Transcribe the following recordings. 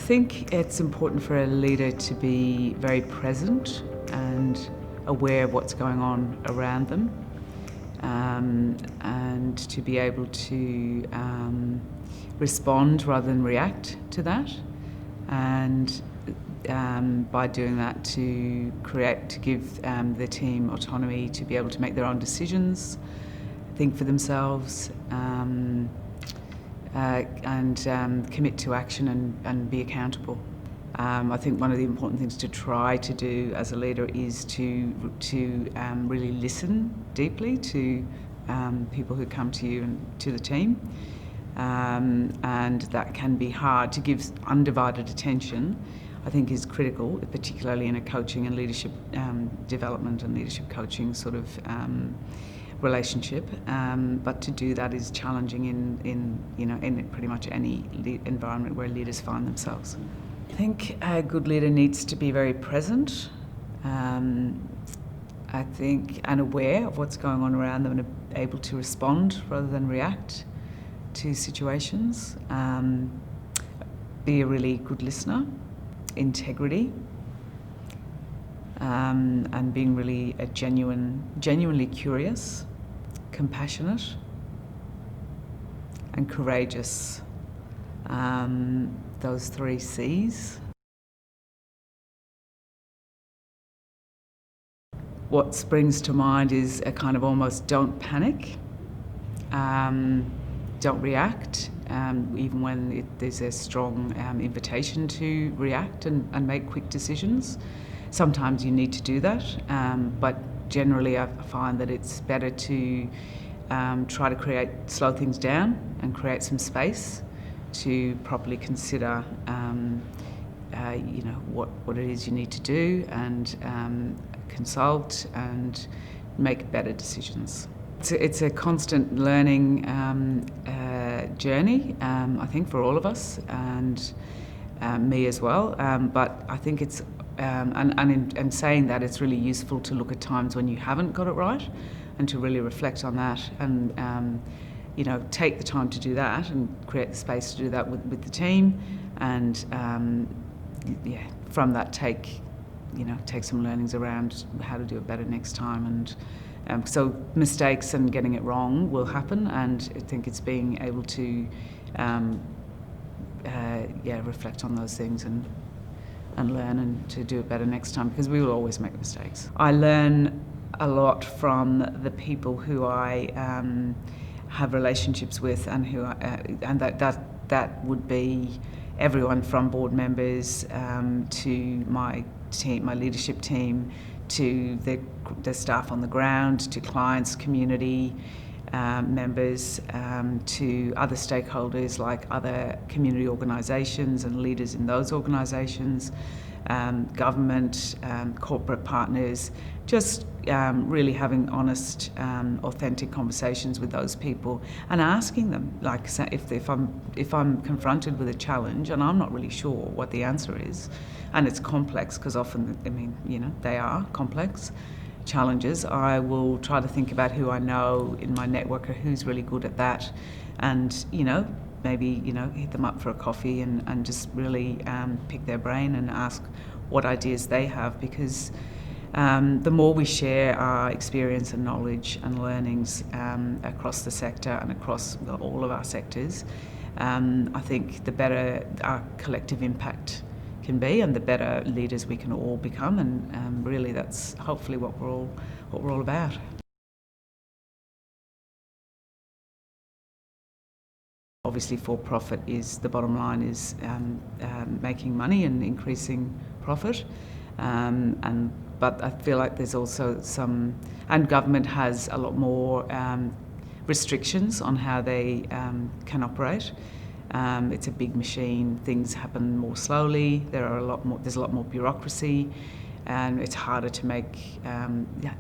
think it's important for a leader to be very present and aware of what's going on around them, and to be able to respond rather than react to that, and by doing that to give the team autonomy to be able to make their own decisions, think for themselves, and commit to action and be accountable. I think one of the important things to try to do as a leader is to really listen deeply to people who come to you and to the team, and that can be hard. To give undivided attention, I think, is critical, particularly in a coaching and leadership development and leadership coaching sort of relationship. But to do that is challenging in pretty much any environment where leaders find themselves. I think a good leader needs to be very present, I think, and aware of what's going on around them and able to respond rather than react to situations. Be a really good listener, integrity, and being really genuinely curious, compassionate, and courageous. Those 3 C's. What springs to mind is a kind of almost don't panic, don't react, even when there's a strong invitation to react and make quick decisions. Sometimes you need to do that, but generally I find that it's better to try to slow things down and create some space to properly consider what it is you need to do, and consult and make better decisions. It's a constant learning journey, I think, for all of us, and me as well. But I think it's and saying that, it's really useful to look at times when you haven't got it right, and to really reflect on that, and take the time to do that and create the space to do that with the team, and from that take some learnings around how to do it better next time. And so mistakes and getting it wrong will happen, and I think it's being able to reflect on those things and learn and to do it better next time, because we will always make mistakes. I learn a lot from the people who I have relationships with, and who and that would be everyone from board members to my team, my leadership team, to the staff on the ground, to clients, community members, to other stakeholders like other community organisations and leaders in those organisations, government, corporate partners, just really having honest, authentic conversations with those people, and asking them, like, if I'm confronted with a challenge and I'm not really sure what the answer is, and it's complex, because often, they are complex challenges, I will try to think about who I know in my network or who's really good at that, and maybe hit them up for a coffee and just really pick their brain and ask what ideas they have, because the more we share our experience and knowledge and learnings across the sector and across all of our sectors, I think the better our collective impact can be, and the better leaders we can all become, and really that's hopefully what we're all about. Obviously, for profit is the bottom line, is making money and increasing profit, but I feel like there's also and government has a lot more restrictions on how they can operate. It's a big machine. Things happen more slowly. There's a lot more bureaucracy, and it's harder to make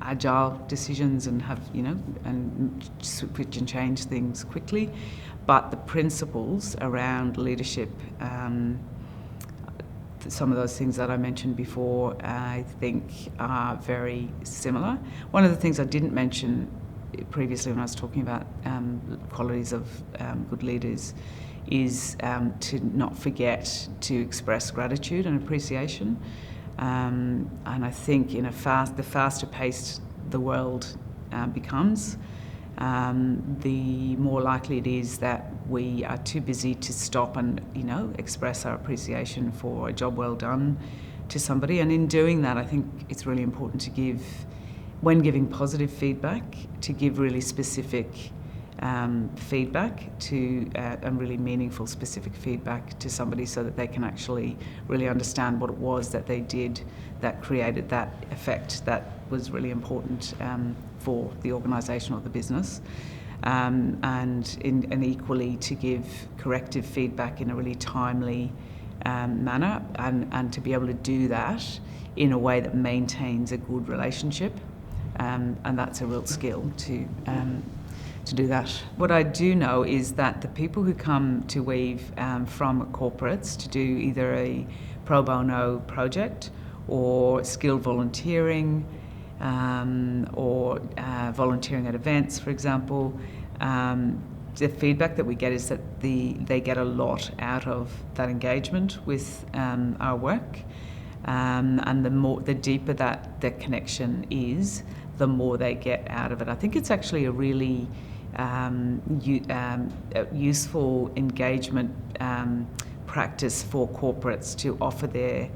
agile decisions and have and switch and change things quickly. But the principles around leadership, some of those things that I mentioned before, I think are very similar. One of the things I didn't mention previously when I was talking about qualities of good leaders is to not forget to express gratitude and appreciation. And I think the faster paced the world becomes, the more likely it is that we are too busy to stop and express our appreciation for a job well done to somebody. And in doing that, I think it's really important to give, when giving positive feedback, to give really specific feedback and really meaningful specific feedback to somebody, so that they can actually really understand what it was that they did that created that effect that was really important for the organisation or the business. And equally to give corrective feedback in a really timely manner, and to be able to do that in a way that maintains a good relationship. And that's a real skill to do that. What I do know is that the people who come to Weave from corporates to do either a pro bono project or skilled volunteering, or volunteering at events, for example, the feedback that we get is that they get a lot out of that engagement with our work, and the deeper that the connection is, the more they get out of it. I think it's actually a really useful engagement practice for corporates to offer their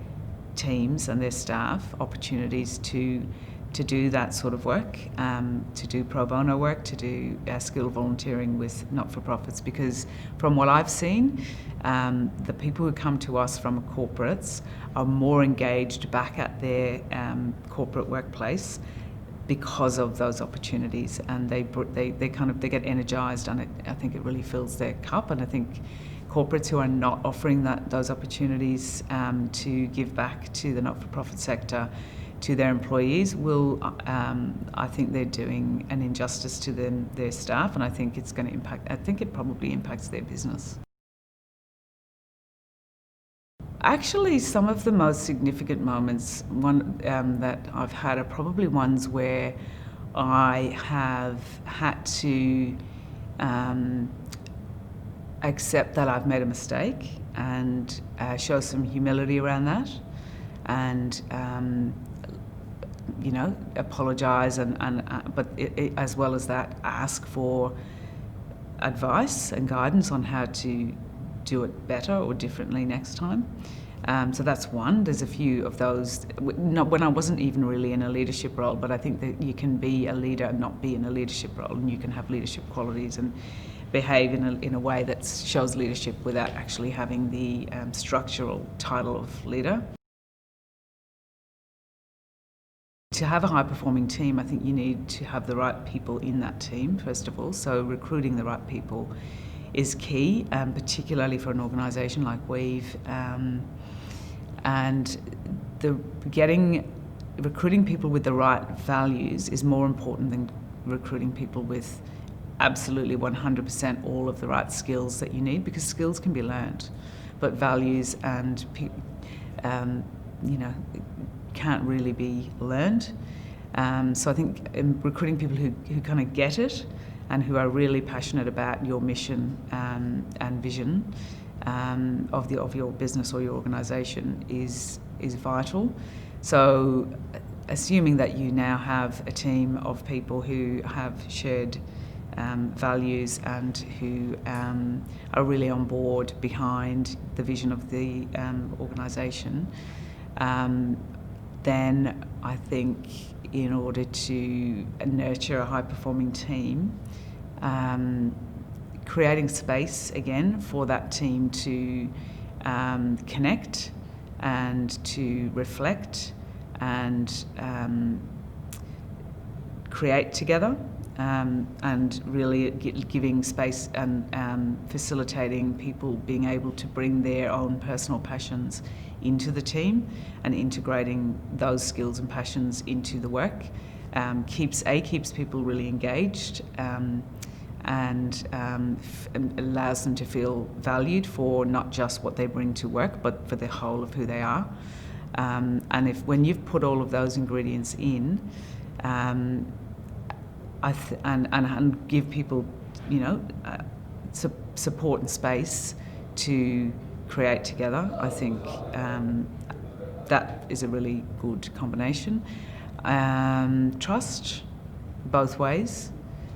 teams and their staff opportunities to do that sort of work, to do pro bono work, to do skilled volunteering with not-for-profits, because from what I've seen, the people who come to us from corporates are more engaged back at their corporate workplace because of those opportunities, and they get energized, and I think it really fills their cup. And I think corporates who are not offering those opportunities to give back to the not-for-profit sector to their employees will, I think they're doing an injustice to their staff, and I think it's going to impact. I think it probably impacts their business. Actually, some of the most significant moments that I've had are probably ones where I have had to accept that I've made a mistake and show some humility around that, and apologise, but as well as that, ask for advice and guidance on how to do it better or differently next time. So that's one. There's a few of those. When I wasn't even really in a leadership role, but I think that you can be a leader and not be in a leadership role, and you can have leadership qualities and behave in a way that shows leadership without actually having the structural title of leader. To have a high-performing team, I think you need to have the right people in that team, first of all. So recruiting the right people is key, particularly for an organisation like Weave. And recruiting people with the right values is more important than recruiting people with absolutely 100% all of the right skills that you need, because skills can be learned, but values and can't really be learned. So I think recruiting people who kind of get it and who are really passionate about your mission and vision of your business or your organisation is vital. So assuming that you now have a team of people who have shared values and who are really on board behind the vision of the organisation, then I think in order to nurture a high-performing team, creating space again for that team to connect and to reflect and create together, and really giving space and facilitating people being able to bring their own personal passions into the team and integrating those skills and passions into the work keeps people really engaged, and allows them to feel valued for not just what they bring to work, but for the whole of who they are. And when you've put all of those ingredients in, and give people, support and space to create together. I think that is a really good combination. Trust, both ways.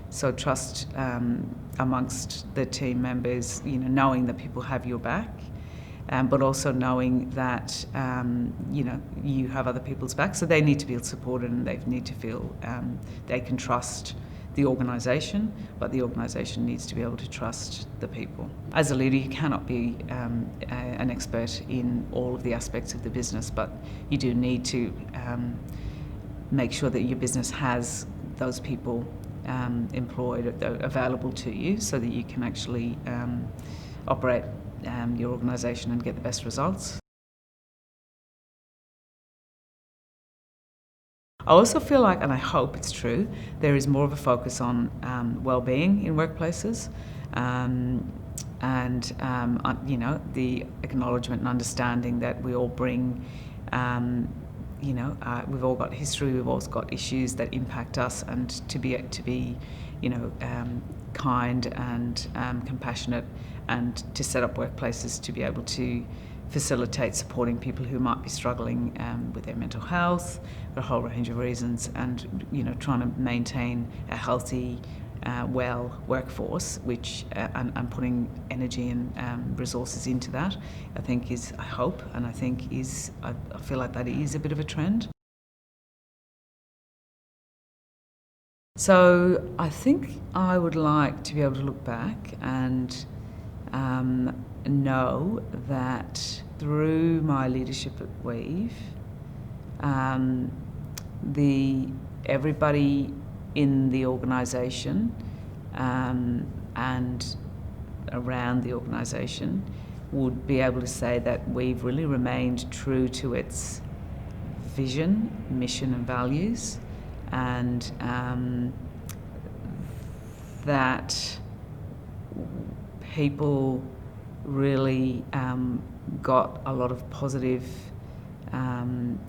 So trust amongst the team members, knowing that people have your back, but also knowing that, you have other people's back. So they need to feel supported, and they need to feel they can trust the organisation, but the organisation needs to be able to trust the people. As a leader, you cannot be an expert in all of the aspects of the business, but you do need to make sure that your business has those people employed, available to you, so that you can actually operate your organisation and get the best results. I also feel like, and I hope it's true, there is more of a focus on wellbeing in workplaces, the acknowledgement and understanding that we all bring, we've all got history, we've all got issues that impact us, and to be, kind and compassionate, and to set up workplaces to be able to facilitate supporting people who might be struggling with their mental health for a whole range of reasons, and trying to maintain a healthy, well workforce, which and putting energy and resources into that, I think is, I hope, and I think is, I feel like that is a bit of a trend. So I think I would like to be able to look back and know that through my leadership at Weave, everybody in the organisation and around the organisation would be able to say that Weave really remained true to its vision, mission and values, and that people really got a lot of positive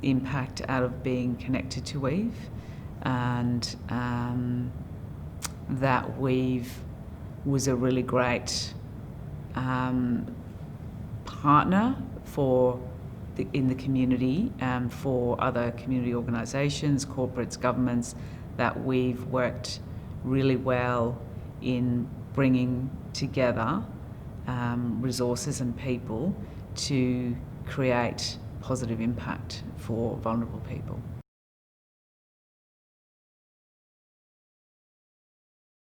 impact out of being connected to Weave, and that Weave was a really great partner in the community, for other community organisations, corporates, governments, that Weave worked really well in bringing together resources and people to create positive impact for vulnerable people.